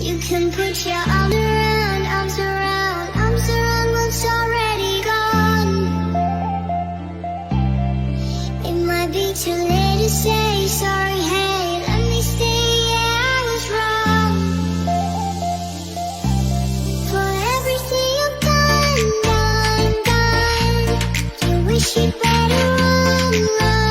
You can put your arms around, what's already gone. It might be too late to say sorry, hey, let me stay, yeah, I was wrong. For everything you've done, you wish you'd better run.